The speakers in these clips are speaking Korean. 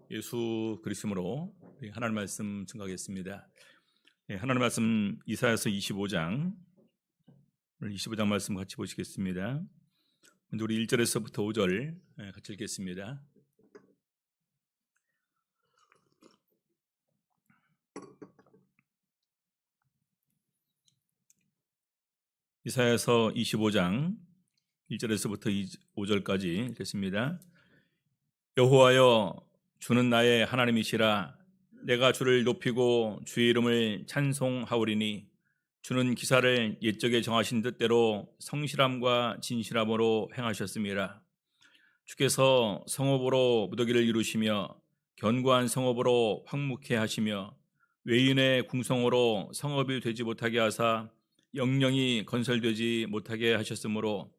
예수 그리스도로 하나님 말씀 증거하겠습니다. 하나님 말씀 이사야서 25장 오늘 25장 말씀 같이 보시겠습니다. 먼저 우리 1절에서부터 5절 같이 읽겠습니다. 이사야서 25장 1절에서부터 5절까지 읽겠습니다. 여호와여, 주는 나의 하나님이시라. 내가 주를 높이고 주의 이름을 찬송하오리니 주는 기사를 옛적에 정하신 뜻대로 성실함과 진실함으로 행하셨음이라. 주께서 성읍으로 무더기를 이루시며 견고한 성읍으로 황무케 하시며 외인의 궁성으로 성읍이 되지 못하게 하사 영영이 건설되지 못하게 하셨으므로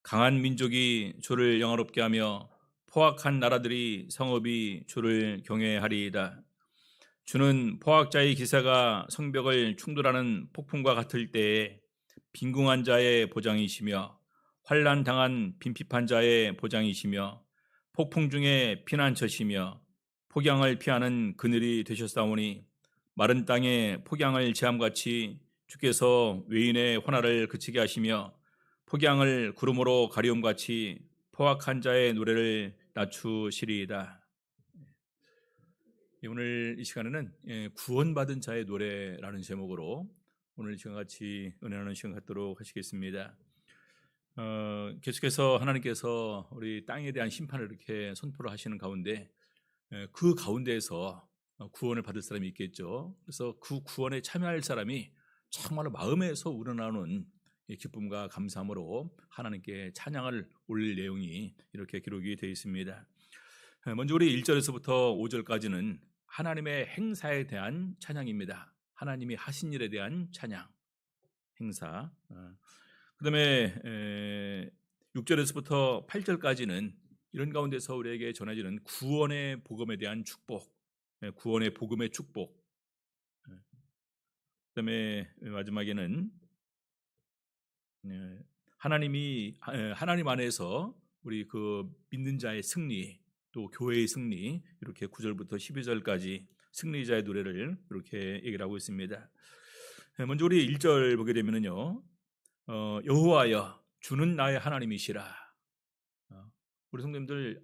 강한 민족이 주를 영화롭게 하며 포악한 나라들이 성읍이 주를 경외하리이다. 주는 포악자의 기사가 성벽을 충돌하는 폭풍과 같을 때에 빈궁한 자의 보장이시며 환난 당한 빈핍한 자의 보장이시며 폭풍 중에 피난처시며 폭양을 피하는 그늘이 되셨사오니 마른 땅에 폭양을 제함같이 주께서 외인의 환화를 그치게 하시며 폭양을 구름으로 가리움같이 포악한 자의 노래를 낮추시리이다. 오늘 이 시간에는 구원받은 자의 노래라는 제목으로 오늘 이 시간 같이 은혜하는 시간 갖도록 하시겠습니다. 계속해서 하나님께서 우리 땅에 대한 심판을 이렇게 선포를 하시는 가운데 그 가운데에서 구원을 받을 사람이 있겠죠. 그래서 그 구원에 참여할 사람이 정말로 마음에서 우러나오는 기쁨과 감사함으로 하나님께 찬양을 올릴 내용이 이렇게 기록이 되어 있습니다. 먼저 우리 1절에서부터 5절까지는 하나님의 행사에 대한 찬양입니다. 하나님이 하신 일에 대한 찬양, 행사. 그 다음에 6절에서부터 8절까지는 이런 가운데서 우리에게 전해지는 구원의 복음에 대한 축복, 구원의 복음의 축복. 그 다음에 마지막에는 하나님 안에서 우리 그 믿는 자의 승리, 또 교회의 승리, 이렇게 9절부터 12절까지 승리자의 노래를 이렇게 얘기를 하고 있습니다. 먼저 우리 1절 보게 되면요, 여호와여, 주는 나의 하나님이시라. 우리 성도님들,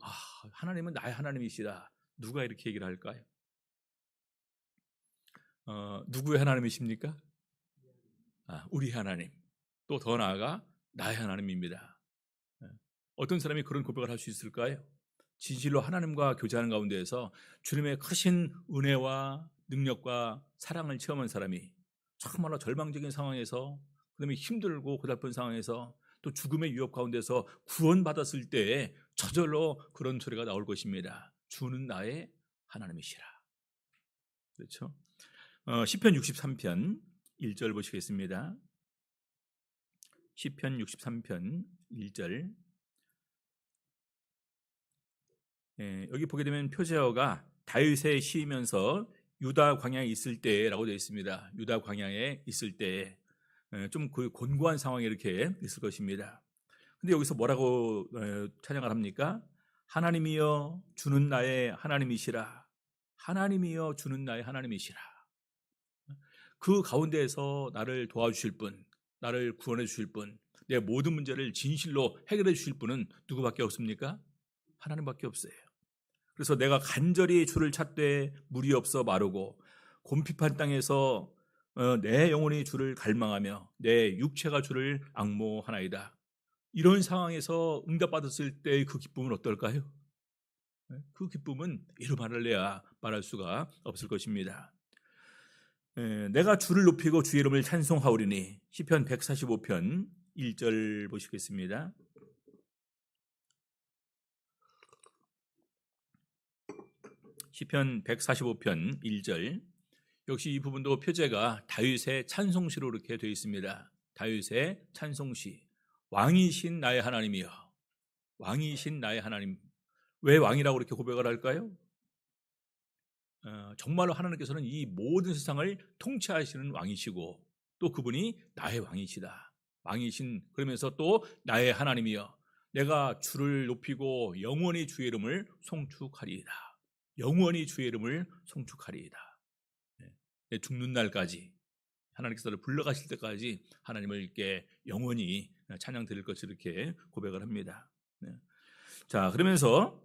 하나님은 나의 하나님이시라. 누가 이렇게 얘기를 할까요? 누구의 하나님이십니까? 우리 하나님. 또 더 나아가 나의 하나님입니다. 어떤 사람이 그런 고백을 할 수 있을까요? 진실로 하나님과 교제하는 가운데에서 주님의 크신 은혜와 능력과 사랑을 체험한 사람이 정말로 절망적인 상황에서, 그다음에 힘들고 고달픈 상황에서, 또 죽음의 위협 가운데서 구원받았을 때에 저절로 그런 소리가 나올 것입니다. 주는 나의 하나님이시라. 그렇죠? 시편 63편 1절 보시겠습니다. 시편 63편 1절. 여기 보게 되면 표제어가 다윗의 시이면서 유다 광야에 있을 때라고 되어 있습니다. 유다 광야에 있을 때 좀 그 곤고한 상황이 이렇게 있을 것입니다. 근데 여기서 뭐라고 찬양을 합니까? 하나님이여, 주는 나의 하나님이시라. 하나님이여, 주는 나의 하나님이시라. 그 가운데에서 나를 도와주실 분, 나를 구원해 주실 분, 내 모든 문제를 진실로 해결해 주실 분은 누구밖에 없습니까? 하나님밖에 없어요. 그래서 내가 간절히 주를 찾되 물이 없어 마르고 곰핍한 땅에서 내 영혼이 주를 갈망하며 내 육체가 주를 앙모하나이다. 이런 상황에서 응답받았을 때의 그 기쁨은 어떨까요? 그 기쁨은 이루 말할래야 말할 수가 없을 것입니다. 내가 주를 높이고 주의 이름을 찬송하오리니 시편 145편 1절 보시겠습니다. 시편 145편 1절. 역시 이 부분도 표제가 다윗의 찬송시로 이렇게 되어 있습니다. 다윗의 찬송시. 왕이신 나의 하나님이여. 왕이신 나의 하나님. 왜 왕이라고 이렇게 고백을 할까요? 정말로 하나님께서는 이 모든 세상을 통치하시는 왕이시고 또 그분이 나의 왕이시다. 왕이신, 그러면서 또 나의 하나님이여. 내가 주를 높이고 영원히 주의 이름을 송축하리이다. 영원히 주의 이름을 송축하리이다. 내 죽는 날까지 하나님께서 나를 불러가실 때까지 하나님을 이렇게 영원히 찬양 드릴 것을 이렇게 고백을 합니다. 자, 그러면서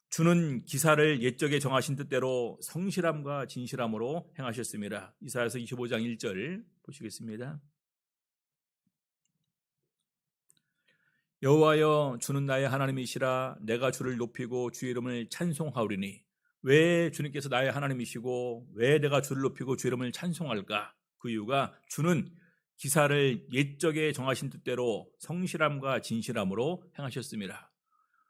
주는 기사를 옛적에 정하신 뜻대로 성실함과 진실함으로 행하셨습니다. 이사야서 25장 1절 보시겠습니다. 여호와여, 주는 나의 하나님이시라. 내가 주를 높이고 주의 이름을 찬송하오리니. 왜 주님께서 나의 하나님이시고 왜 내가 주를 높이고 주의 이름을 찬송할까? 그 이유가 주는 기사를 옛적에 정하신 뜻대로 성실함과 진실함으로 행하셨습니다.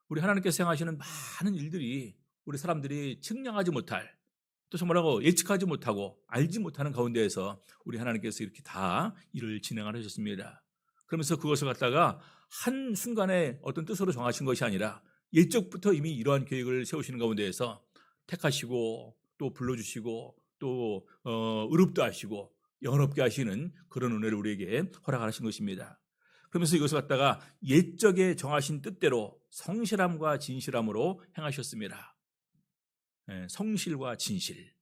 우리 하나님께서 행하시는 많은 일들이 우리 사람들이 측량하지 못할, 또 정말로 예측하지 못하고 알지 못하는 가운데에서 우리 하나님께서 이렇게 다 일을 진행하셨습니다. 그러면서 그것을 갖다가 한순간에 어떤 뜻으로 정하신 것이 아니라 옛적부터 이미 이러한 계획을 세우시는 가운데에서 택하시고 또 불러주시고 또 의롭다 하시고 영원롭게 하시는 그런 은혜를 우리에게 허락하신 것입니다. 그러면서 이것을 갖다가 옛적에 정하신 뜻대로 성실함과 진실함으로 행하셨습니다. 성실과 진실.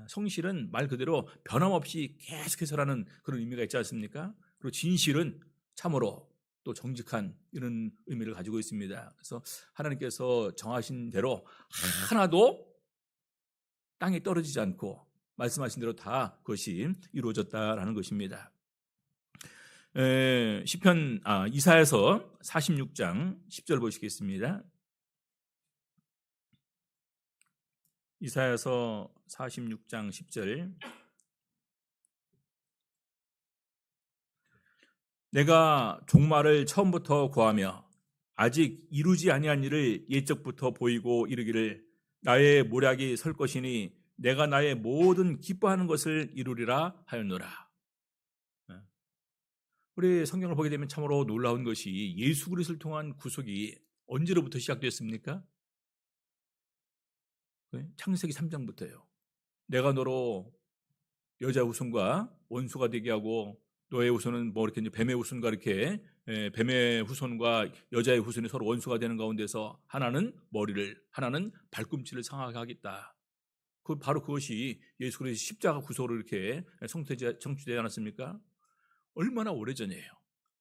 성실은 말 그대로 변함없이 계속해서라는 그런 의미가 있지 않습니까? 그리고 진실은 참으로 또 정직한 이런 의미를 가지고 있습니다. 그래서 하나님께서 정하신 대로 하나도 땅에 떨어지지 않고 말씀하신 대로 다 그것이 이루어졌다라는 것입니다. 이사야서 46장 10절 보시겠습니다. 이사야서 46장 10절. 내가 종말을 처음부터 고하며 아직 이루지 아니한 일을 옛적부터 보이고 이르기를 나의 모략이 설 것이니 내가 나의 모든 기뻐하는 것을 이루리라 하였노라. 우리 성경을 보게 되면 참으로 놀라운 것이 예수 그리스도를 통한 구속이 언제로부터 시작됐습니까? 창세기 3장부터예요. 내가 너로 여자 후손과 원수가 되게 하고 너의 후손은 뭐 이렇게 뱀의 후손과 이렇게 뱀의 후손과 여자의 후손이 서로 원수가 되는 가운데서 하나는 머리를 하나는 발꿈치를 상하게 하겠다. 바로 그것이 예수 그리스도의 십자가 구속으로 이렇게 성취되지 않았습니까? 얼마나 오래전이에요.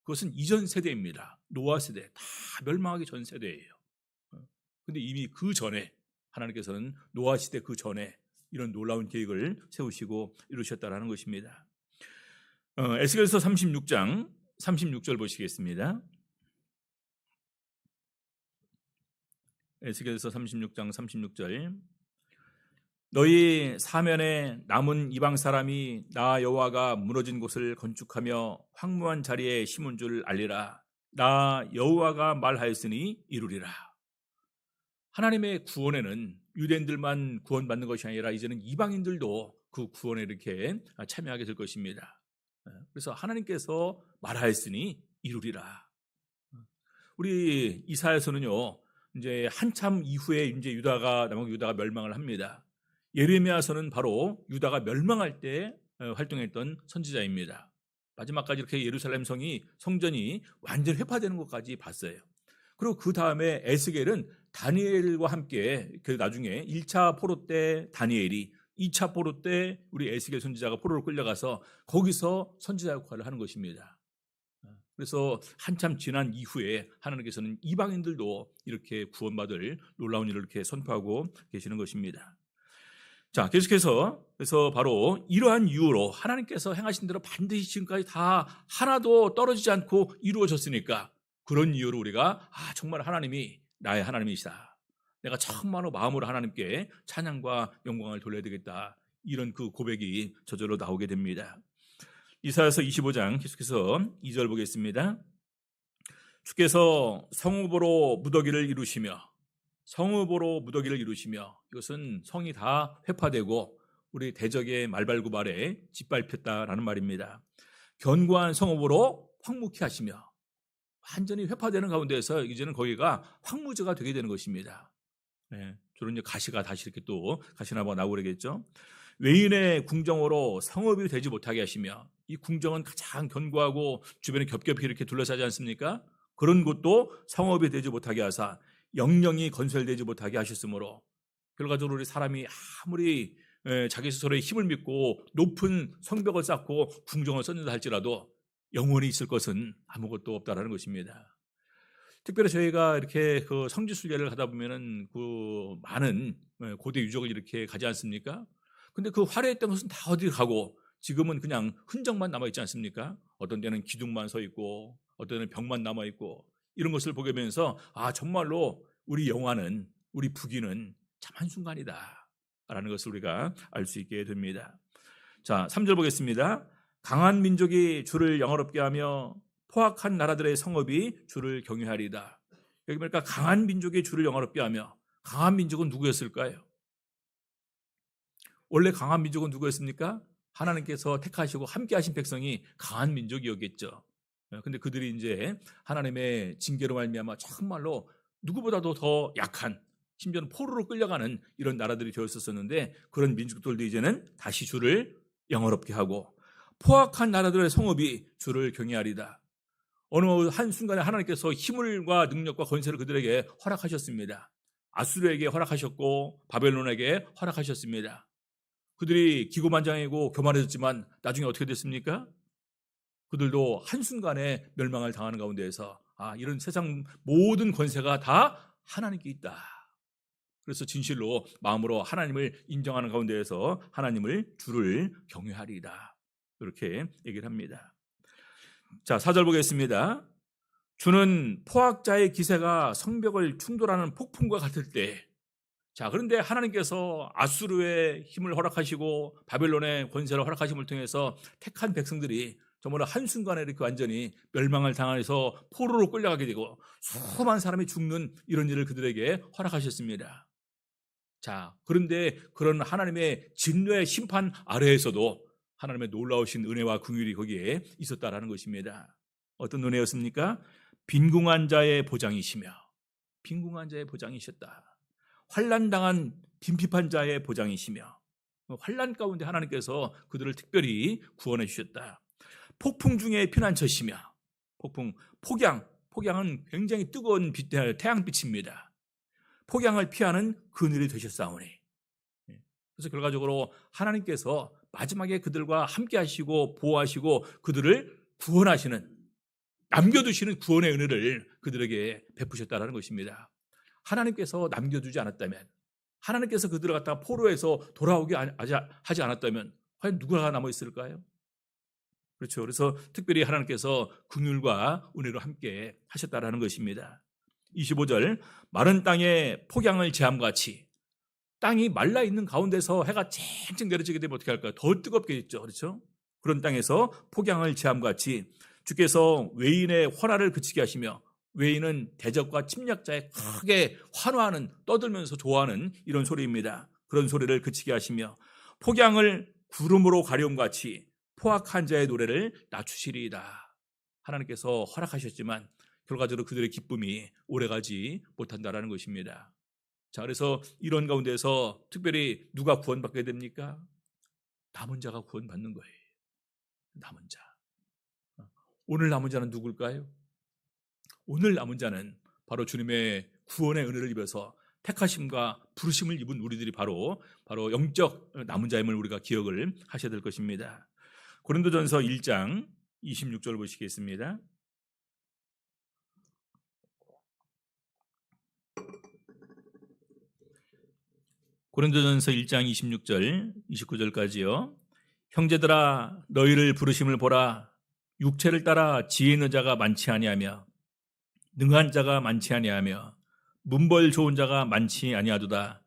그것은 이전 세대입니다. 노아 세대, 다 멸망하기 전 세대예요. 그런데 이미 그 전에 하나님께서는 노아 시대 그 전에 이런 놀라운 계획을 세우시고 이루셨다라는 것입니다. 에스겔서 36장 36절 보시겠습니다. 에스겔서 36장 36절. 너희 사면에 남은 이방 사람이 나 여호와가 무너진 곳을 건축하며 황무한 자리에 심은 줄 알리라. 나 여호와가 말하였으니 이루리라. 하나님의 구원에는 유대인들만 구원받는 것이 아니라 이제는 이방인들도 그 구원에 이렇게 참여하게 될 것입니다. 그래서 하나님께서 말하였으니 이루리라. 우리 이사야서는요, 이제 한참 이후에 이제 남은 유다가 멸망을 합니다. 예레미야서는 바로 유다가 멸망할 때 활동했던 선지자입니다. 마지막까지 이렇게 예루살렘 성전이 완전히 회파되는 것까지 봤어요. 그리고 그 다음에 에스겔은 다니엘과 함께 나중에 1차 포로 때 다니엘이 2차 포로 때 우리 에스겔 선지자가 포로로 끌려가서 거기서 선지자 역할을 하는 것입니다. 그래서 한참 지난 이후에 하나님께서는 이방인들도 이렇게 구원받을 놀라운 일을 이렇게 선포하고 계시는 것입니다. 자, 계속해서 그래서 바로 이러한 이유로 하나님께서 행하신 대로 반드시 지금까지 다 하나도 떨어지지 않고 이루어졌으니까 그런 이유로 우리가 정말 하나님이 나의 하나님이시다. 내가 정말로 마음으로 하나님께 찬양과 영광을 돌려야 되겠다. 이런 그 고백이 저절로 나오게 됩니다. 이사야서 25장 계속해서 2절 보겠습니다. 주께서 성읍으로 무더기를 이루시며 이것은 성이 다 회파되고 우리 대적의 말발구발에 짓밟혔다라는 말입니다. 견고한 성읍으로 황무케 하시며 완전히 회파되는 가운데에서 이제는 거기가 황무지가 되게 되는 것입니다. 주로 이제 가시가 다시 이렇게 또 가시나무가 나오고 그러겠죠. 외인의 궁정으로 성읍이 되지 못하게 하시며 이 궁정은 가장 견고하고 주변에 겹겹이 이렇게 둘러싸지 않습니까? 그런 곳도 성읍이 되지 못하게 하사 영영이 건설되지 못하게 하셨으므로 결과적으로 우리 사람이 아무리 자기 스스로의 힘을 믿고 높은 성벽을 쌓고 궁정을 썼는다 할지라도 영원히 있을 것은 아무것도 없다라는 것입니다. 특별히 저희가 이렇게 그 성지순례를 가다 보면은 그 많은 고대 유적을 이렇게 가지 않습니까? 근데 그 화려했던 것은 다 어디 가고 지금은 그냥 흔적만 남아 있지 않습니까? 어떤 데는 기둥만 서 있고 어떤 데는 벽만 남아 있고 이런 것을 보게 되면서 아 정말로 우리 영화는 우리 북위는 참 한순간이다 라는 것을 우리가 알 수 있게 됩니다. 자, 3절 보겠습니다. 강한 민족이 주를 영화롭게 하며 포악한 나라들의 성읍이 주를 경외하리다. 여기 보니까 강한 민족이 주를 영화롭게 하며, 강한 민족은 누구였을까요? 원래 강한 민족은 누구였습니까? 하나님께서 택하시고 함께 하신 백성이 강한 민족이었겠죠. 근데 그들이 이제 하나님의 징계로 말미암아 정말로 누구보다도 더 약한, 심지어는 포로로 끌려가는 이런 나라들이 되었었는데, 그런 민족들도 이제는 다시 주를 영화롭게 하고 포악한 나라들의 성읍이 주를 경외하리다. 어느 한순간에 하나님께서 힘을과 능력과 권세를 그들에게 허락하셨습니다. 아수르에게 허락하셨고 바벨론에게 허락하셨습니다. 그들이 기고만장이고 교만해졌지만 나중에 어떻게 됐습니까? 그들도 한순간에 멸망을 당하는 가운데에서 아, 이런 세상 모든 권세가 다 하나님께 있다. 그래서 진실로 마음으로 하나님을 인정하는 가운데에서 하나님을 주를 경외하리이다. 이렇게 얘기를 합니다. 자, 4절 보겠습니다. 주는 포악자의 기세가 성벽을 충돌하는 폭풍과 같을 때, 자, 그런데 하나님께서 아수르의 힘을 허락하시고 바벨론의 권세를 허락하심을 통해서 택한 백성들이 정말 한순간에 이렇게 완전히 멸망을 당해서 포로로 끌려가게 되고 수많은 사람이 죽는 이런 일을 그들에게 허락하셨습니다. 자, 그런데 그런 하나님의 진노의 심판 아래에서도 하나님의 놀라우신 은혜와 긍휼이 거기에 있었다라는 것입니다. 어떤 은혜였습니까? 빈궁한 자의 보장이시며, 빈궁한 자의 보장이셨다. 환난당한 빈핍한 자의 보장이시며, 환난 가운데 하나님께서 그들을 특별히 구원해 주셨다. 폭풍 중에 피난처시며, 폭양은 굉장히 뜨거운 태양빛입니다. 폭양을 피하는 그늘이 되셨사오니. 그래서 결과적으로 하나님께서 마지막에 그들과 함께 하시고 보호하시고 그들을 구원하시는, 남겨두시는 구원의 은혜를 그들에게 베푸셨다는 것입니다. 하나님께서 남겨두지 않았다면, 하나님께서 그들을 갖다가 포로에서 돌아오게 하지 않았다면 과연 누가 남아있을까요? 그렇죠. 그래서 특별히 하나님께서 긍휼과 은혜로 함께 하셨다는 것입니다. 25절, 마른 땅에 폭양을 제함같이, 땅이 말라있는 가운데서 해가 쨍쨍 내려지게 되면 어떻게 할까요? 더 뜨겁게 있죠. 그렇죠? 그런 땅에서 폭양을 제함같이 주께서 외인의 환화를 그치게 하시며, 외인은 대적과 침략자의 크게 환호하는, 떠들면서 좋아하는 이런 소리입니다. 그런 소리를 그치게 하시며 폭양을 구름으로 가려움같이 포악한 자의 노래를 낮추시리이다. 하나님께서 허락하셨지만 결과적으로 그들의 기쁨이 오래가지 못한다라는 것입니다. 자, 그래서 이런 가운데서 특별히 누가 구원받게 됩니까? 남은 자가 구원받는 거예요. 남은 자. 오늘 남은 자는 누굴까요? 오늘 남은 자는 바로 주님의 구원의 은혜를 입어서 택하심과 부르심을 입은 우리들이 바로 영적 남은 자임을 우리가 기억을 하셔야 될 것입니다. 고린도전서 1장 26절 보시겠습니다. 고린도전서 1장 26절 29절까지요. 형제들아, 너희를 부르심을 보라. 육체를 따라 지혜 있는 자가 많지 아니하며 능한 자가 많지 아니하며 문벌 좋은 자가 많지 아니하도다.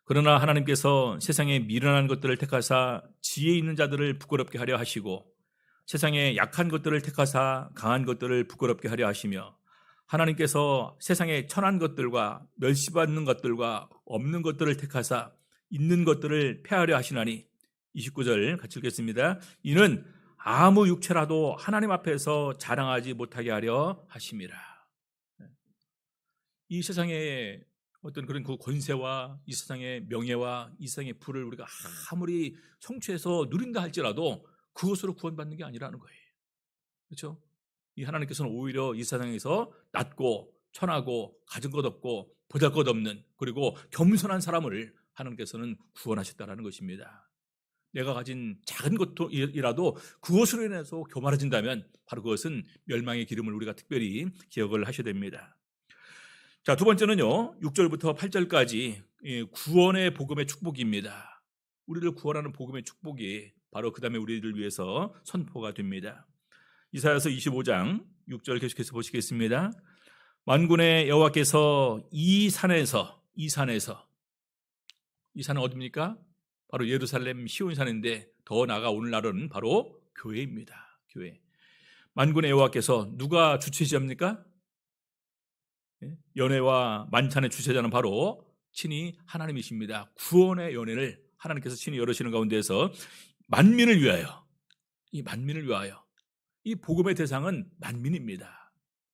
그러나 하나님께서 세상에 미련한 것들을 택하사 지혜 있는 자들을 부끄럽게 하려 하시고 세상에 약한 것들을 택하사 강한 것들을 부끄럽게 하려 하시며 하나님께서 세상에 천한 것들과 멸시받는 것들과 없는 것들을 택하사 있는 것들을 폐하려 하시나니. 29절 같이 읽겠습니다. 이는 아무 육체라도 하나님 앞에서 자랑하지 못하게 하려 하심이라. 이 세상에 어떤 그런 그 권세와 이 세상의 명예와 이 세상의 부를 우리가 아무리 성취해서 누린다 할지라도 그것으로 구원받는 게 아니라는 거예요. 그렇죠? 이 하나님께서는 오히려 이 세상에서 낮고 천하고 가진 것 없고 보잘것 없는 그리고 겸손한 사람을 하나님께서는 구원하셨다라는 것입니다. 내가 가진 작은 것이라도 그것으로 인해서 교만해진다면 바로 그것은 멸망의 기름을 우리가 특별히 기억을 하셔야 됩니다. 자, 두 번째는요, 6절부터 8절까지 구원의 복음의 축복입니다. 우리를 구원하는 복음의 축복이 바로 그 다음에 우리를 위해서 선포가 됩니다. 이사야서 25장 6절 계속해서 보시겠습니다. 만군의 여호와께서 이 산에서, 이 산은 어디입니까? 바로 예루살렘 시온산인데 더 나아가 오늘날은 바로 교회입니다. 교회. 만군의 여호와께서 누가 주체자입니까? 연회와 만찬의 주체자는 바로 친히 하나님이십니다. 구원의 연회를 하나님께서 친히 열으시는 가운데서 만민을 위하여, 이 만민을 위하여, 이 복음의 대상은 만민입니다.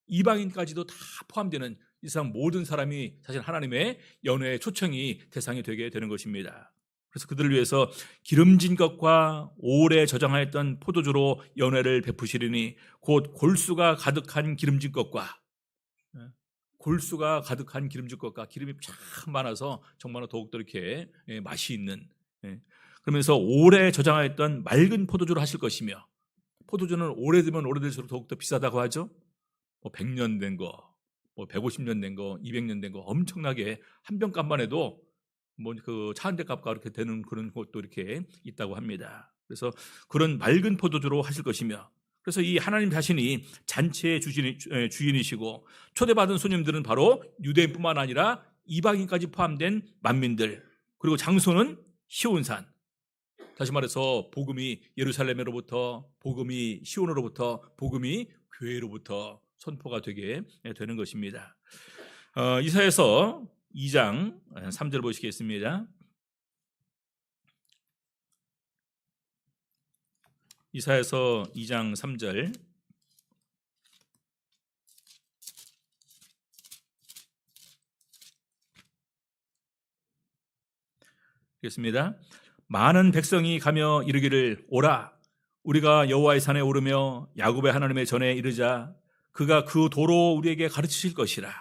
이방인까지도 다 포함되는 이 세상 모든 사람이 사실 하나님의 연회의 초청이 대상이 되게 되는 것입니다. 그래서 그들을 위해서 기름진 것과 오래 저장하였던 포도주로 연회를 베푸시리니 곧 골수가 가득한 기름진 것과 기름이 참 많아서 정말로 더욱더 이렇게 맛이 있는, 그러면서 오래 저장하였던 맑은 포도주로 하실 것이며, 포도주는 오래되면 오래될수록 더욱더 비싸다고 하죠. 100년 된 거, 150년 된 거, 200년 된 거 엄청나게 한 병값만 해도 그 차 한 대 값과 이렇게 되는 그런 것도 이렇게 있다고 합니다. 그래서 그런 맑은 포도주로 하실 것이며, 그래서 이 하나님 자신이 잔치의 주인이시고 초대받은 손님들은 바로 유대인뿐만 아니라 이방인까지 포함된 만민들, 그리고 장소는 시온산. 다시 말해서 복음이 예루살렘으로부터, 복음이 시온으로부터, 복음이 교회로부터 선포가 되게 되는 것입니다. 이사야서 2장 3절 보시겠습니다. 이사야서 2장 3절. 읽겠습니다. 많은 백성이 가며 이르기를 오라, 우리가 여호와의 산에 오르며 야곱의 하나님의 전에 이르자 그가 그 도로 우리에게 가르치실 것이라.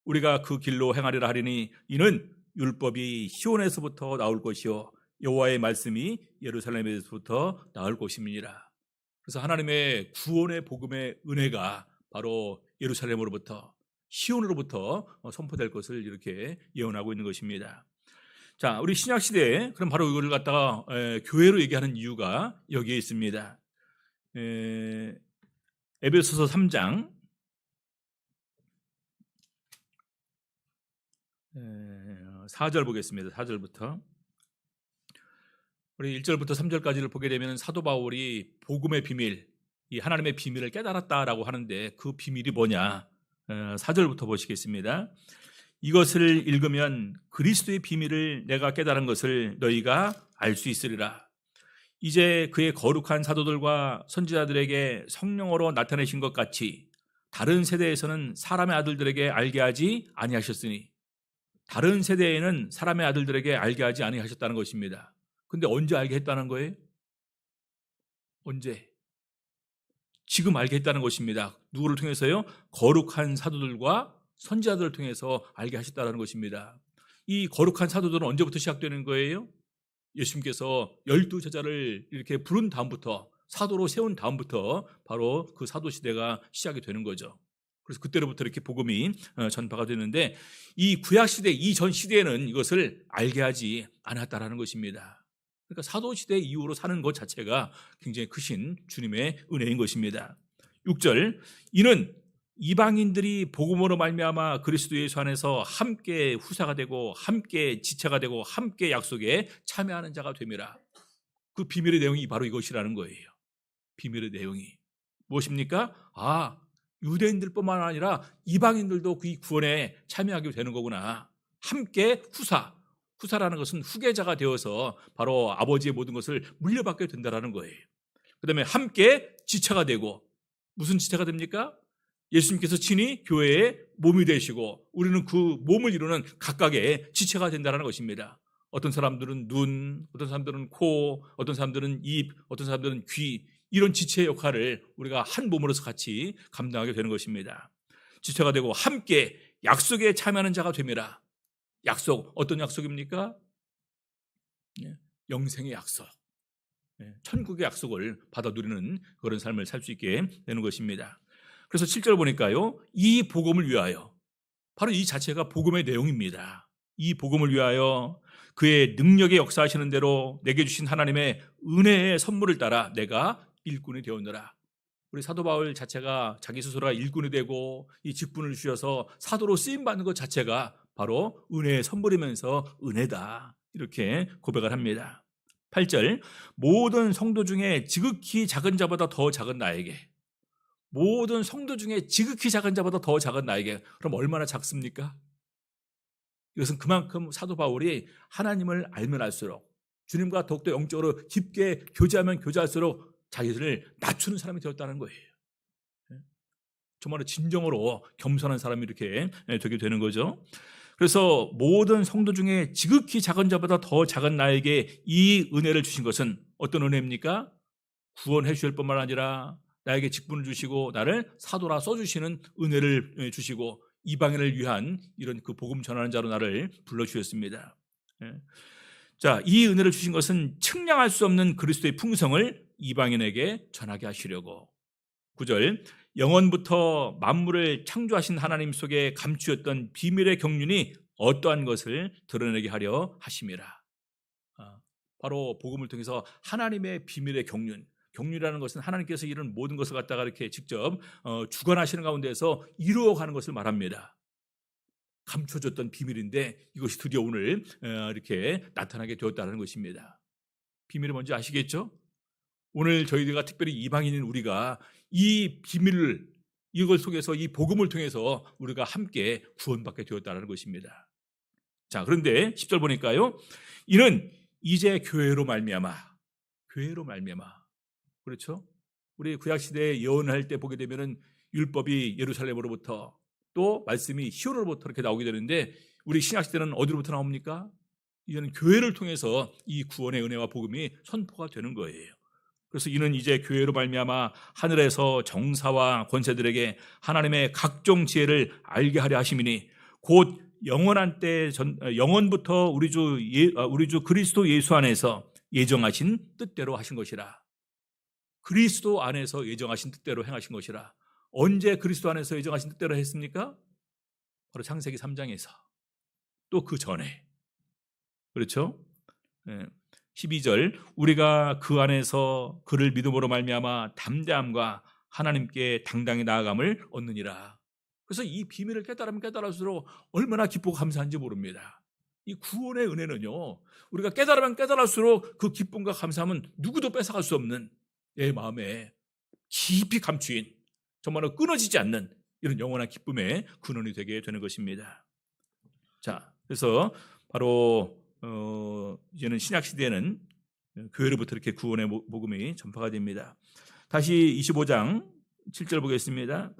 우리가 그 길로 행하리라 하리니 이는 율법이 시온에서부터 나올 것이요 여호와의 말씀이 예루살렘에서부터 나올 것임이니라. 그래서 하나님의 구원의 복음의 은혜가 바로 예루살렘으로부터, 시온으로부터 선포될 것을 이렇게 예언하고 있는 것입니다. 자, 우리 신약 시대에 그럼 바로 이걸 갖다가 교회로 얘기하는 이유가 여기에 있습니다. 에베소서 3장 4절 보겠습니다. 4절부터 우리 1절부터 3절까지를 보게 되면 사도 바울이 복음의 비밀, 이 하나님의 비밀을 깨달았다라고 하는데 그 비밀이 뭐냐? 4절부터 보시겠습니다. 이것을 읽으면 그리스도의 비밀을 내가 깨달은 것을 너희가 알 수 있으리라. 이제 그의 거룩한 사도들과 선지자들에게 성령으로 나타내신 것 같이 다른 세대에서는 사람의 아들들에게 알게 하지 아니하셨으니, 다른 세대에는 사람의 아들들에게 알게 하지 아니하셨다는 것입니다. 근데 언제 알게 했다는 거예요? 언제? 지금 알게 했다는 것입니다. 누구를 통해서요? 거룩한 사도들과 선지자들을 통해서 알게 하셨다는 것입니다. 이 거룩한 사도들은 언제부터 시작되는 거예요? 예수님께서 12제자를 이렇게 부른 다음부터, 사도로 세운 다음부터 바로 그 사도 시대가 시작이 되는 거죠. 그래서 그때로부터 이렇게 복음이 전파가 되는데, 이 구약 시대 이전 시대에는 이것을 알게 하지 않았다라는 것입니다. 그러니까 사도 시대 이후로 사는 것 자체가 굉장히 크신 주님의 은혜인 것입니다. 6절, 이는 이방인들이 복음으로 말미암아 그리스도 예수 안에서 함께 후사가 되고 함께 지체가 되고 함께 약속에 참여하는 자가 됨이라. 그 비밀의 내용이 바로 이것이라는 거예요. 비밀의 내용이 무엇입니까? 유대인들뿐만 아니라 이방인들도 그 구원에 참여하게 되는 거구나. 함께 후사라는 것은 후계자가 되어서 바로 아버지의 모든 것을 물려받게 된다는 거예요. 그 다음에 함께 지체가 되고, 무슨 지체가 됩니까? 예수님께서 친히 교회의 몸이 되시고 우리는 그 몸을 이루는 각각의 지체가 된다는 것입니다. 어떤 사람들은 눈, 어떤 사람들은 코, 어떤 사람들은 입, 어떤 사람들은 귀, 이런 지체의 역할을 우리가 한 몸으로서 같이 감당하게 되는 것입니다. 지체가 되고 함께 약속에 참여하는 자가 됩니다. 약속, 어떤 약속입니까? 영생의 약속, 천국의 약속을 받아 누리는 그런 삶을 살 수 있게 되는 것입니다. 그래서 7절 보니까요, 이 복음을 위하여, 바로 이 자체가 복음의 내용입니다. 이 복음을 위하여 그의 능력의 역사하시는 대로 내게 주신 하나님의 은혜의 선물을 따라 내가 일꾼이 되었노라. 우리 사도 바울 자체가 자기 스스로가 일꾼이 되고 이 직분을 주셔서 사도로 쓰임받는 것 자체가 바로 은혜의 선물이면서 은혜다, 이렇게 고백을 합니다. 8절, 모든 성도 중에 지극히 작은 자보다 더 작은 나에게, 모든 성도 중에 지극히 작은 자보다 더 작은 나에게, 그럼 얼마나 작습니까? 이것은 그만큼 사도 바울이 하나님을 알면 알수록, 주님과 더욱더 영적으로 깊게 교제하면 교제할수록 자기를 낮추는 사람이 되었다는 거예요. 정말 진정으로 겸손한 사람이 이렇게 되게 되는 거죠. 그래서 모든 성도 중에 지극히 작은 자보다 더 작은 나에게 이 은혜를 주신 것은 어떤 은혜입니까? 구원해 주실 뿐만 아니라 나에게 직분을 주시고 나를 사도라 써주시는 은혜를 주시고 이방인을 위한 이런 그 복음 전하는 자로 나를 불러주셨습니다. 자, 이 은혜를 주신 것은 측량할 수 없는 그리스도의 풍성을 이방인에게 전하게 하시려고. 9절, 영원부터 만물을 창조하신 하나님 속에 감추었던 비밀의 경륜이 어떠한 것을 드러내게 하려 하심이라. 바로 복음을 통해서 하나님의 비밀의 경륜, 경륜이라는 것은 하나님께서 이런 모든 것을 갖다가 이렇게 직접 주관하시는 가운데서 이루어가는 것을 말합니다. 감춰졌던 비밀인데 이것이 드디어 오늘 이렇게 나타나게 되었다는 것입니다. 비밀이 뭔지 아시겠죠? 오늘 저희들과 특별히 이방인인 우리가 이 비밀을, 이걸 속에서, 이 복음을 통해서 우리가 함께 구원받게 되었다는 것입니다. 자, 그런데 10절 보니까요, 이는 이제 교회로 말미암아, 교회로 말미암아, 그렇죠? 우리 구약시대에 예언할 때 보게 되면은 율법이 예루살렘으로부터 또 말씀이 시온으로부터 이렇게 나오게 되는데, 우리 신약시대는 어디로부터 나옵니까? 이제는 교회를 통해서 이 구원의 은혜와 복음이 선포가 되는 거예요. 그래서 이는 이제 교회로 말미암아 하늘에서 정사와 권세들에게 하나님의 각종 지혜를 알게 하려 하심이니 곧 영원한 때 영원부터 우리 주 그리스도 예수 안에서 예정하신 뜻대로 하신 것이라. 그리스도 안에서 예정하신 뜻대로 행하신 것이라. 언제 그리스도 안에서 예정하신 뜻대로 했습니까? 바로 창세기 3장에서, 또 그 전에, 그렇죠? 12절, 우리가 그 안에서 그를 믿음으로 말미암아 담대함과 하나님께 당당히 나아감을 얻느니라. 그래서 이 비밀을 깨달으면 깨달을수록 얼마나 기쁘고 감사한지 모릅니다. 이 구원의 은혜는요, 우리가 깨달으면 깨달을수록 그 기쁨과 감사함은 누구도 뺏어갈 수 없는 내 마음에 깊이 감추인, 정말로 끊어지지 않는 이런 영원한 기쁨의 근원이 되게 되는 것입니다. 자, 그래서 바로 이제는 신약 시대에는 교회로부터 이렇게 구원의 복음이 전파가 됩니다. 다시 25장 7절 보겠습니다.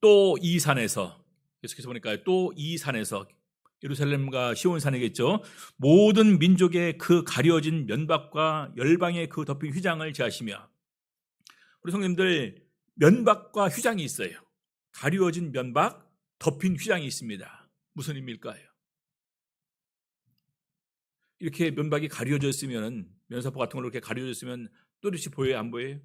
또 이 산에서, 계속해서 보니까 또 이 산에서, 예루살렘과 시온산이겠죠. 모든 민족의 그 가려진 면박과 열방의 그 덮인 휘장을 제하시며, 우리 성님들 면박과 휘장이 있어요. 가려진 면박, 덮인 휘장이 있습니다. 무슨 의미일까요? 이렇게 면박이 가려져 있으면, 면사포 같은 걸로 이렇게 가려져 있으면 또렷이 보여요, 안 보여요?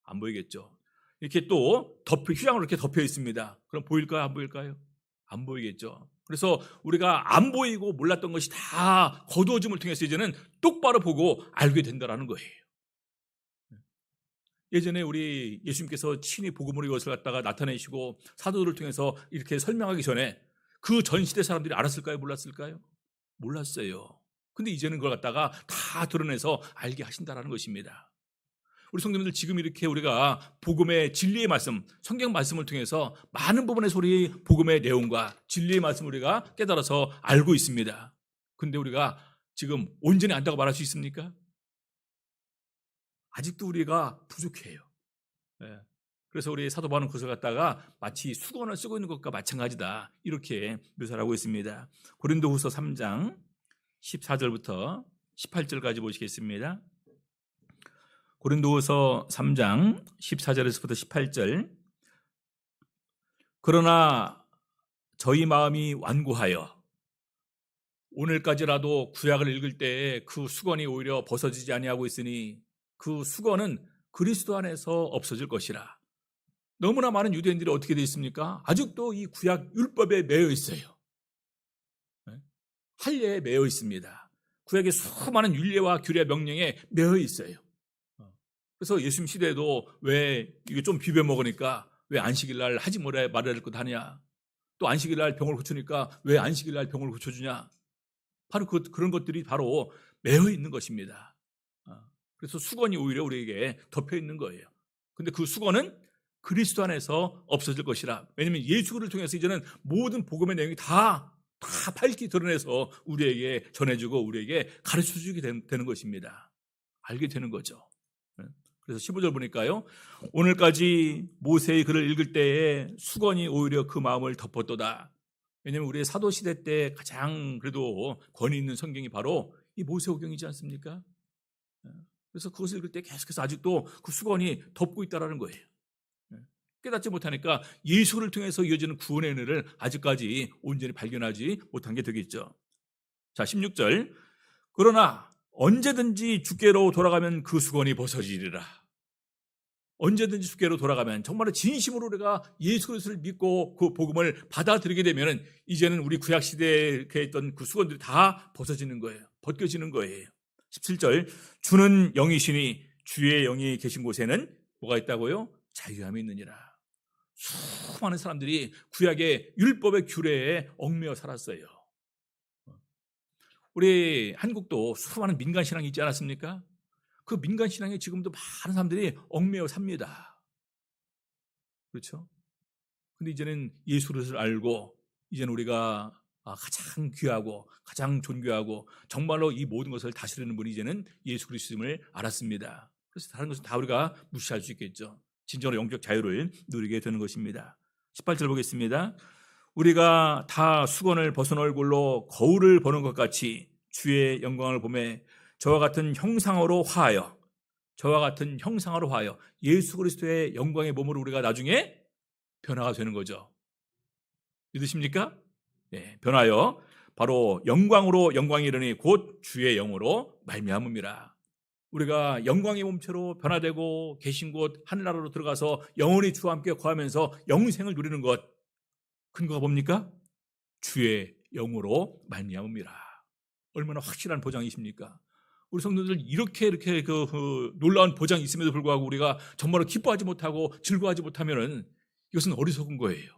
안 보이겠죠. 이렇게 또 휘장으로 이렇게 덮여 있습니다. 그럼 보일까요, 안 보일까요? 안 보이겠죠. 그래서 우리가 안 보이고 몰랐던 것이 다 거두어짐을 통해서 이제는 똑바로 보고 알게 된다는 거예요. 예전에 우리 예수님께서 친히 복음으로 이것을 갖다가 나타내시고 사도들을 통해서 이렇게 설명하기 전에 그 전 시대 사람들이 알았을까요, 몰랐을까요? 몰랐어요. 근데 이제는 그걸 갖다가 다 드러내서 알게 하신다는 것입니다. 우리 성도님들, 지금 이렇게 우리가 복음의 진리의 말씀, 성경 말씀을 통해서 많은 부분에서 우리 복음의 내용과 진리의 말씀을 우리가 깨달아서 알고 있습니다. 근데 우리가 지금 온전히 안다고 말할 수 있습니까? 아직도 우리가 부족해요. 그래서 우리 사도 바울은 그것을 갖다가 마치 수건을 쓰고 있는 것과 마찬가지다, 이렇게 묘사를 하고 있습니다. 고린도후서 3장 14절부터 18절까지 보시겠습니다. 고린도후서 3장 14절에서부터 18절. 그러나 저희 마음이 완고하여 오늘까지라도 구약을 읽을 때 그 수건이 오히려 벗어지지 아니하고 있으니 그 수건은 그리스도 안에서 없어질 것이라. 너무나 많은 유대인들이 어떻게 되어 있습니까? 아직도 이 구약 율법에 매여 있어요. 할례에 매여 있습니다. 구약의 수많은 율례와 규례 명령에 매여 있어요. 그래서 예수님 시대에도 왜 이게 좀 비벼 먹으니까 왜 안식일 날 하지 말아야 할 것 하냐? 또 안식일 날 병을 고치니까 왜 안식일 날 병을 고쳐주냐? 바로 그런 것들이 바로 매여 있는 것입니다. 그래서 수건이 오히려 우리에게 덮여 있는 거예요. 근데 그 수건은 그리스도 안에서 없어질 것이라. 왜냐하면 예수를 통해서 이제는 모든 복음의 내용이 다 밝히 드러내서 우리에게 전해주고 우리에게 가르쳐주게 되는 것입니다. 알게 되는 거죠. 그래서 15절 보니까요. 오늘까지 모세의 글을 읽을 때에 수건이 오히려 그 마음을 덮었도다. 왜냐하면 우리의 사도시대 때 가장 그래도 권위 있는 성경이 바로 이 모세오경이지 않습니까? 그래서 그것을 읽을 때 계속해서 아직도 그 수건이 덮고 있다는 거예요. 깨닫지 못하니까 예수를 통해서 이어지는 구원의 은혜를 아직까지 온전히 발견하지 못한 게 되겠죠. 자, 16절. 그러나 언제든지 주께로 돌아가면 그 수건이 벗어지리라. 언제든지 주께로 돌아가면 정말 진심으로 우리가 예수 그리스도를 믿고 그 복음을 받아들이게 되면 이제는 우리 구약 시대에 있던 그 수건들이 다 벗어지는 거예요. 벗겨지는 거예요. 17절. 주는 영이시니 주의 영이 계신 곳에는 뭐가 있다고요? 자유함이 있느니라. 수많은 사람들이 구약의 율법의 규례에 얽매여 살았어요. 우리 한국도 수많은 민간신앙이 있지 않았습니까? 그 민간신앙에 지금도 많은 사람들이 얽매여 삽니다. 그렇죠? 근데 이제는 예수를 알고 이제는 우리가 가장 귀하고 가장 존귀하고 정말로 이 모든 것을 다스리는 분이 이제는 예수 그리스도임을 알았습니다. 그래서 다른 것은 다 우리가 무시할 수 있겠죠. 진정으로 영적 자유를 누리게 되는 것입니다. 18절 보겠습니다. 우리가 다 수건을 벗은 얼굴로 거울을 보는 것 같이 주의 영광을 보매 저와 같은 형상으로 화하여 예수 그리스도의 영광의 몸으로 우리가 나중에 변화가 되는 거죠. 믿으십니까? 예, 변하여 바로 영광으로 영광이 이르니 곧 주의 영으로 말미암음이라. 우리가 영광의 몸체로 변화되고 계신 곳 하늘나라로 들어가서 영원히 주와 함께 거하면서 영생을 누리는 것 근거가 뭡니까? 주의 영으로 말미암음이라. 얼마나 확실한 보장이십니까? 우리 성도들 이렇게 그 놀라운 보장이 있음에도 불구하고 우리가 정말로 기뻐하지 못하고 즐거워하지 못하면은 이것은 어리석은 거예요.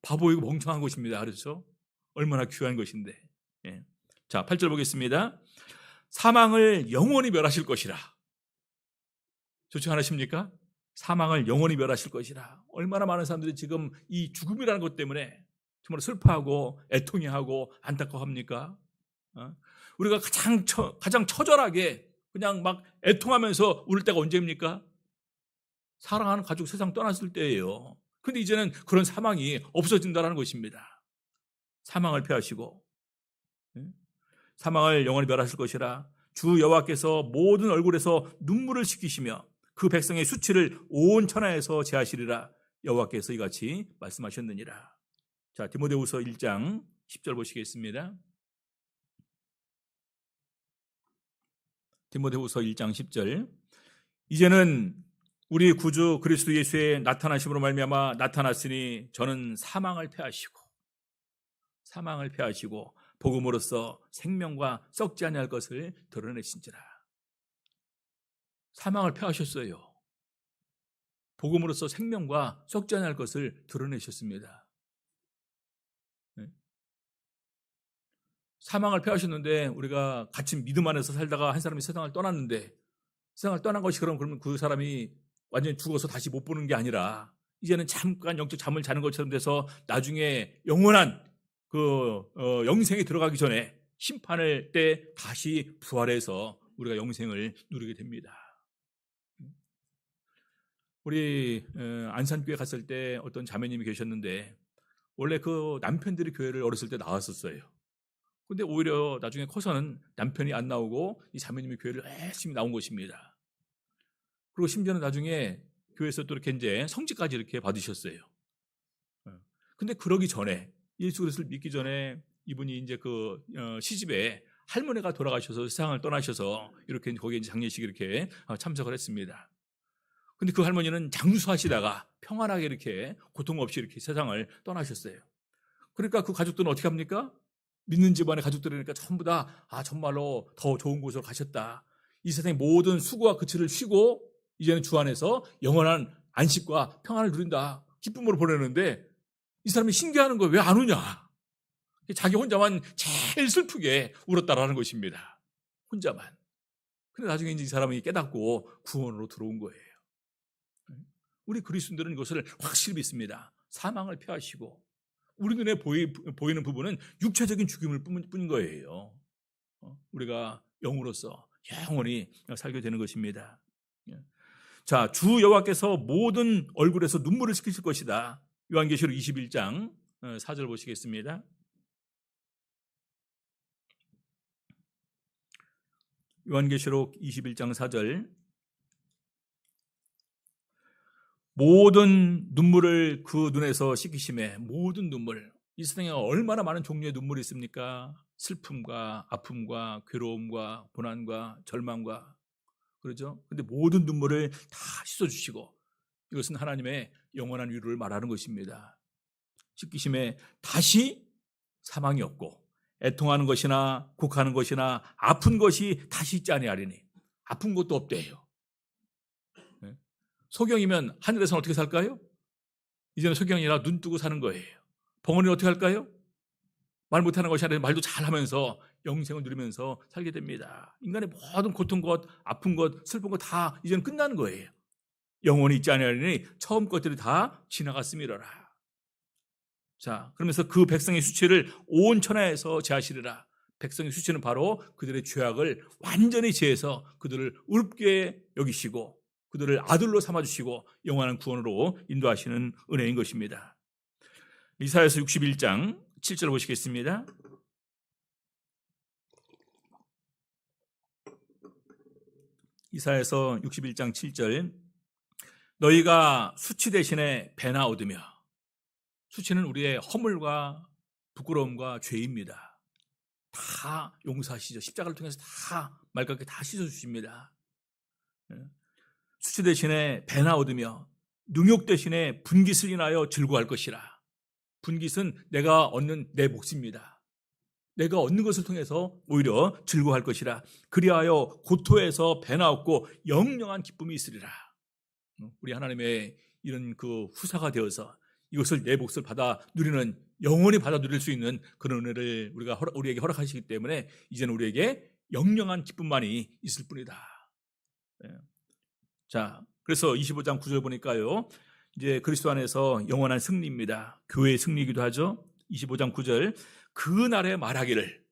바보이고 멍청한 것입니다. 그렇죠? 얼마나 귀한 것인데. 예. 자, 8절 보겠습니다. 사망을 영원히 멸하실 것이라. 좋지 않으십니까? 사망을 영원히 멸하실 것이라. 얼마나 많은 사람들이 지금 이 죽음이라는 것 때문에 정말 슬퍼하고 애통해하고 안타까워합니까? 우리가 가장 처절하게 그냥 막 애통하면서 울 때가 언제입니까? 사랑하는 가족 세상 떠났을 때예요. 그런데 이제는 그런 사망이 없어진다는 것입니다. 사망을 피하시고 사망을 영원히 멸하실 것이라. 주 여호와께서 모든 얼굴에서 눈물을 씻기시며 그 백성의 수치를 온 천하에서 제하시리라. 여호와께서 이같이 말씀하셨느니라. 자, 디모데후서 1장 10절 보시겠습니다. 디모데후서 1장 10절. 이제는 우리 구주 그리스도 예수의 나타나심으로 말미암아 나타났으니 저는 사망을 패하시고 복음으로써 생명과 썩지 아니할 것을 드러내신지라. 사망을 패하셨어요. 복음으로써 생명과 썩지 아니할 것을 드러내셨습니다. 사망을 패하셨는데 우리가 같이 믿음 안에서 살다가 한 사람이 세상을 떠났는데 세상을 떠난 것이 그러면 그 사람이 완전히 죽어서 다시 못 보는 게 아니라 이제는 잠깐 영적 잠을 자는 것처럼 돼서 나중에 영원한 영생에 들어가기 전에 심판을 때 다시 부활해서 우리가 영생을 누리게 됩니다. 우리 안산교회 갔을 때 어떤 자매님이 계셨는데 원래 그 남편들이 교회를 어렸을 때 나왔었어요. 근데 오히려 나중에 커서는 남편이 안 나오고 이 자매님이 교회를 열심히 나온 것입니다. 그리고 심지어는 나중에 교회에서 또 이렇게 이제 성직까지 이렇게 받으셨어요. 근데 그러기 전에 예수 그리스도를 믿기 전에 이분이 이제 그 시집에 할머니가 돌아가셔서 세상을 떠나셔서 이렇게 거기에 장례식에 이렇게 참석을 했습니다. 근데 그 할머니는 장수하시다가 평안하게 이렇게 고통 없이 이렇게 세상을 떠나셨어요. 그러니까 그 가족들은 어떻게 합니까? 믿는 집안의 가족들이니까 전부 다 정말로 더 좋은 곳으로 가셨다. 이 세상의 모든 수고와 그치를 쉬고 이제는 주 안에서 영원한 안식과 평안을 누린다. 기쁨으로 보내는데 이 사람이 신기하는 거예요. 왜 안 우냐? 자기 혼자만 제일 슬프게 울었다라는 것입니다. 혼자만. 근데 나중에 이제 이 사람이 깨닫고 구원으로 들어온 거예요. 우리 그리스도인들은 이것을 확실히 믿습니다. 사망을 피하시고 우리 눈에 보이는 부분은 육체적인 죽임을 뿐인 거예요. 우리가 영으로서 영원히 살게 되는 것입니다. 자, 주 여호와께서 모든 얼굴에서 눈물을 씻기실 것이다. 요한계시록 21장 4절 보시겠습니다. 요한계시록 21장 4절 모든 눈물을 그 눈에서 씻기심에 모든 눈물 이 세상에 얼마나 많은 종류의 눈물이 있습니까? 슬픔과 아픔과 괴로움과 고난과 절망과 그렇죠? 근데 모든 눈물을 다 씻어주시고 이것은 하나님의 영원한 위로를 말하는 것입니다. 씻기심에 다시 사망이 없고 애통하는 것이나 곡하는 것이나 아픈 것이 다시 있지 아니하리니 아픈 것도 없대요. 소경이면 하늘에서는 어떻게 살까요? 이제는 소경이 아니라 눈 뜨고 사는 거예요. 벙어리는 어떻게 할까요? 말 못하는 것이 아니라 말도 잘하면서 영생을 누리면서 살게 됩니다. 인간의 모든 고통 것, 아픈 것, 슬픈 것 다 이제는 끝나는 거예요. 영원히 있지 아니하리니 처음 것들이 다 지나갔음이로라. 자, 그러면서 그 백성의 수치를 온 천하에서 제하시리라. 백성의 수치는 바로 그들의 죄악을 완전히 제해서 그들을 의롭게 여기시고 그들을 아들로 삼아주시고 영원한 구원으로 인도하시는 은혜인 것입니다. 이사야서 61장 7절 보시겠습니다. 이사야서 61장 7절 너희가 수치 대신에 배나 얻으며 수치는 우리의 허물과 부끄러움과 죄입니다. 다 용서하시죠. 십자가를 통해서 다 말갛게 다 씻어주십니다. 수치 대신에 배나 얻으며 능욕 대신에 분깃을 인하여 즐거워할 것이라. 분깃은 내가 얻는 내 몫입니다. 내가 얻는 것을 통해서 오히려 즐거워할 것이라. 그리하여 고토에서 배나 얻고 영영한 기쁨이 있으리라. 우리 하나님의 이런 그 후사가 되어서 이것을 내 몫을 받아 누리는 영원히 받아 누릴 수 있는 그런 은혜를 우리에게 허락하시기 때문에 이제는 우리에게 영영한 기쁨만이 있을 뿐이다. 자, 그래서 25장 9절 보니까요. 이제 그리스도 안에서 영원한 승리입니다. 교회의 승리이기도 하죠. 25장 9절 그날에 말하기를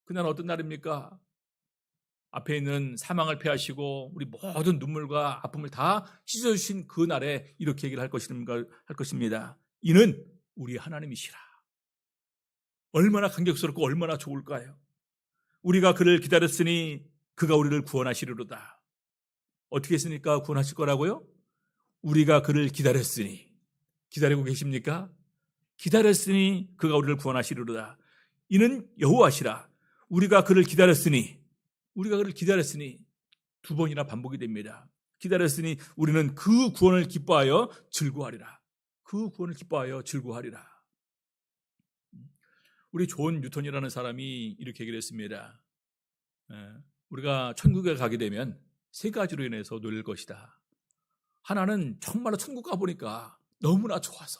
그날은 어떤 날입니까? 앞에 있는 사망을 패하시고 우리 모든 눈물과 아픔을 다 씻어주신 그 날에 이렇게 얘기를 할 것입니다. 이는 우리 하나님이시라. 얼마나 감격스럽고 얼마나 좋을까요? 우리가 그를 기다렸으니 그가 우리를 구원하시리로다. 어떻게 했으니까 구원하실 거라고요? 우리가 그를 기다렸으니. 기다리고 계십니까? 기다렸으니 그가 우리를 구원하시리로다. 이는 여호와시라. 우리가 그를 기다렸으니 두 번이나 반복이 됩니다. 기다렸으니 우리는 그 구원을 기뻐하여 즐거워하리라. 그 구원을 기뻐하여 즐거워하리라. 우리 존 뉴턴이라는 사람이 이렇게 얘기를 했습니다. 우리가 천국에 가게 되면 세 가지로 인해서 놀릴 것이다. 하나는 정말로 천국 가보니까 너무나 좋아서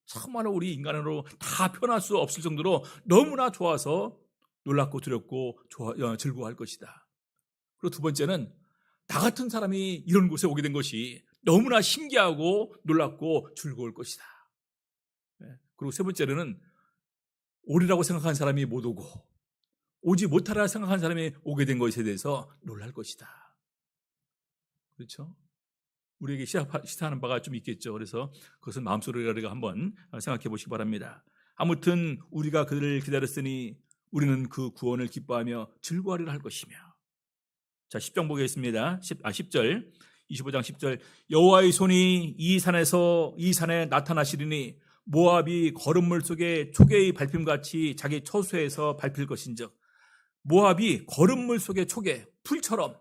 정말로 우리 인간으로 다 표현할 수 없을 정도로 너무나 좋아서 놀랍고 두렵고 즐거워할 것이다. 그리고 두 번째는 나 같은 사람이 이런 곳에 오게 된 것이 너무나 신기하고 놀랍고 즐거울 것이다. 그리고 세 번째로는 오리라고 생각한 사람이 못 오고 오지 못하라 생각한 사람이 오게 된 것에 대해서 놀랄 것이다. 그렇죠? 우리에게 시사하는 바가 좀 있겠죠. 그래서 그것은 마음속으로 우리가 한번 생각해 보시기 바랍니다. 아무튼 우리가 그들을 기다렸으니 우리는 그 구원을 기뻐하며 즐거워하리라 할 것이며. 자, 10장 보겠습니다. 10절 25장 10절 여호와의 손이 이 산에 나타나시리니 모압이 거름물 속에 초계의 밟힘같이 자기 처소에서 밟힐 것인즉, 모압이 거름물 속의 초계, 풀처럼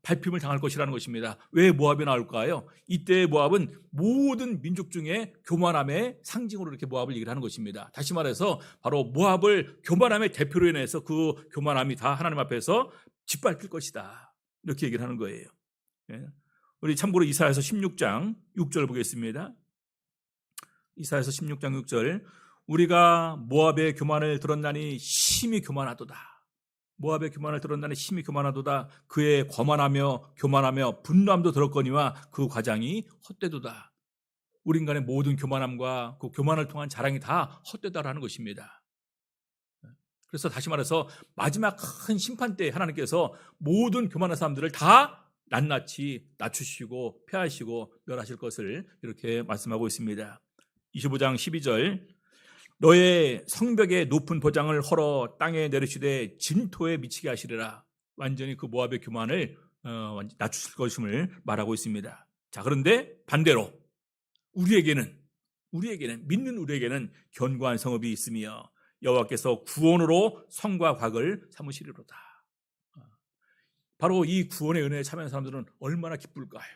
밟힘을 당할 것이라는 것입니다. 왜 모압이 나올까요? 이때 모압은 모든 민족 중에 교만함의 상징으로 이렇게 모압을 얘기를 하는 것입니다. 다시 말해서 바로 모압을 교만함의 대표로 인해서 그 교만함이 다 하나님 앞에서 짓밟힐 것이다, 이렇게 얘기를 하는 거예요. 우리 참고로 이사야서 16장 6절 보겠습니다. 이사야서 16장 6절, 우리가 모압의 교만을 들었나니 심히 교만하도다. 모압의 교만을 들었나니 심히 교만하도다. 그의 거만하며 교만하며 분노함도 들었거니와 그 과장이 헛되도다. 우리 인간의 모든 교만함과 그 교만을 통한 자랑이 다 헛되다라는 것입니다. 그래서 다시 말해서 마지막 큰 심판 때 하나님께서 모든 교만한 사람들을 다 낱낱이 낮추시고 폐하시고 멸하실 것을 이렇게 말씀하고 있습니다. 25장 12절, 너의 성벽의 높은 보장을 헐어 땅에 내리시되 진토에 미치게 하시리라. 완전히 그 모압의 교만을 낮추실 것임을 말하고 있습니다. 자, 그런데 반대로 우리에게는 믿는 우리에게는 견고한 성읍이 있으며 여호와께서 구원으로 성과 곽을 삼으시리로다. 바로 이 구원의 은혜에 참여한 사람들은 얼마나 기쁠까요?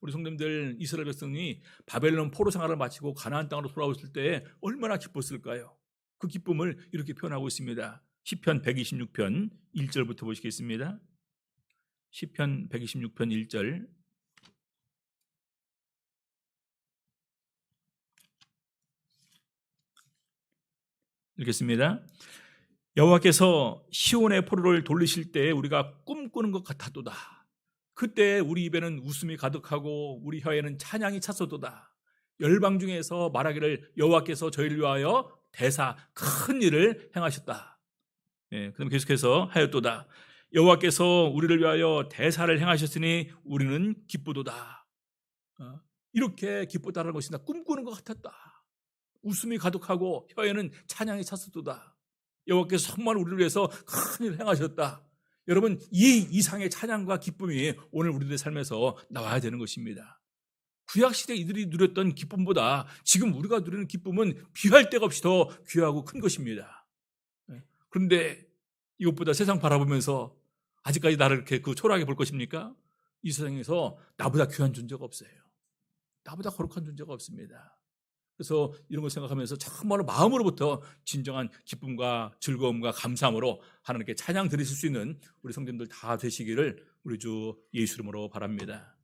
우리 성도님들, 이스라엘 백성이 바벨론 포로 생활을 마치고 가나안 땅으로 돌아왔을 때 얼마나 기뻤을까요? 그 기쁨을 이렇게 표현하고 있습니다. 시편 126편 1절부터 보시겠습니다. 시편 126편 1절, 읽겠습니다. 여호와께서 시온의 포로를 돌리실 때 우리가 꿈꾸는 것 같았도다. 그때 우리 입에는 웃음이 가득하고 우리 혀에는 찬양이 찼었도다. 열방 중에서 말하기를 여호와께서 저희를 위하여 대사 큰 일을 행하셨다. 그럼 계속해서 하였도다. 여호와께서 우리를 위하여 대사를 행하셨으니 우리는 기쁘도다. 이렇게 기쁘다는 것이나 꿈꾸는 것 같았다. 웃음이 가득하고 혀에는 찬양이 찼었도다. 여호와께서 정말 우리를 위해서 큰 일을 행하셨다. 여러분, 이 이상의 찬양과 기쁨이 오늘 우리들의 삶에서 나와야 되는 것입니다. 구약시대 이들이 누렸던 기쁨보다 지금 우리가 누리는 기쁨은 비할 데가 없이 더 귀하고 큰 것입니다. 그런데 이것보다 세상 바라보면서 아직까지 나를 이렇게 초라하게 볼 것입니까? 이 세상에서 나보다 귀한 존재가 없어요. 나보다 거룩한 존재가 없습니다. 그래서 이런 걸 생각하면서 정말로 마음으로부터 진정한 기쁨과 즐거움과 감사함으로 하나님께 찬양 드리실 수 있는 우리 성도님들 다 되시기를 우리 주 예수 이름으로 바랍니다.